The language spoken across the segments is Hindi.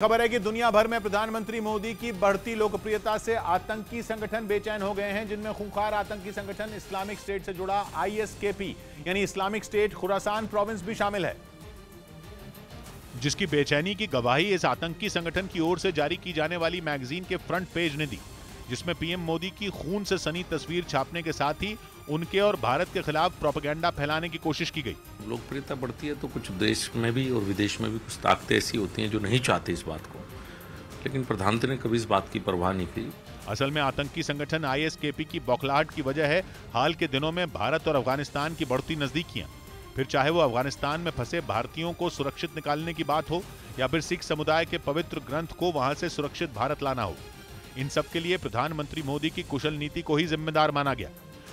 खबर है कि दुनिया भर में प्रधानमंत्री मोदी की बढ़ती लोकप्रियता से आतंकी संगठन बेचैन हो गए हैं, जिनमें खूंखार आतंकी संगठन इस्लामिक स्टेट से जुड़ा आईएसकेपी यानी इस्लामिक स्टेट खुरासान प्रोविंस भी शामिल है। जिसकी बेचैनी की गवाही इस आतंकी संगठन की ओर से जारी की जाने वाली मैगजीन के फ्रंट पेज ने दी, जिसमें पीएम मोदी की खून से सनी तस्वीर छापने के साथ ही उनके और भारत के खिलाफ प्रोपेगेंडा फैलाने की कोशिश की गई। लोकप्रियता बढ़ती है तो कुछ देश में भी और विदेश में भी कुछ ताकतें ऐसी होती हैं जो नहीं चाहती इस बात को, लेकिन प्रधानमंत्री ने कभी इस बात की परवाह नहीं की। असल में आतंकी संगठन आईएसकेपी की बौखलाहट की वजह है हाल के दिनों में भारत और अफगानिस्तान की बढ़ती नजदीकियां। फिर चाहे वो अफगानिस्तान में फंसे भारतीयों को सुरक्षित निकालने की बात हो या फिर सिख समुदाय के पवित्र ग्रंथ को वहां से सुरक्षित भारत लाना हो, इन सब के लिए प्रधानमंत्री मोदी की कुशल नीति को ही जिम्मेदार माना गया।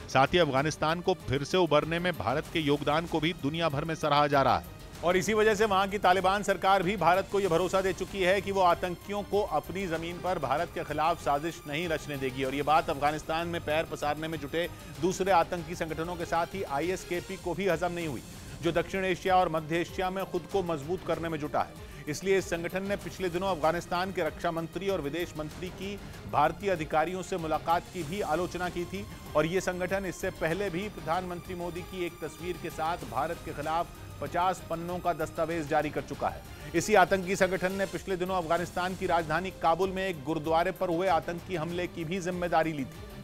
साथ ही अफगानिस्तान को फिर से उबरने में भारत के योगदान को भी दुनिया भर में सराहा जा रहा है और इसी वजह से वहां की तालिबान सरकार भी भारत को यह भरोसा दे चुकी है कि वो आतंकियों को अपनी जमीन पर भारत के खिलाफ साजिश नहीं रचने देगी। और ये बात अफगानिस्तान में पैर पसारने में जुटे दूसरे आतंकी संगठनों के साथ ही आईएसकेपी को भी हजम नहीं हुई, जो दक्षिण एशिया और मध्य एशिया में खुद को मजबूत करने में जुटा है। इसलिए इस संगठन ने पिछले दिनों अफगानिस्तान के रक्षा मंत्री और विदेश मंत्री की भारतीय अधिकारियों से मुलाकात की भी आलोचना की थी। और ये संगठन इससे पहले भी प्रधानमंत्री मोदी की एक तस्वीर के साथ भारत के खिलाफ 50 पन्नों का दस्तावेज जारी कर चुका है। इसी आतंकी संगठन ने पिछले दिनों अफगानिस्तान की राजधानी काबुल में एक गुरुद्वारे पर हुए आतंकी हमले की भी जिम्मेदारी ली थी।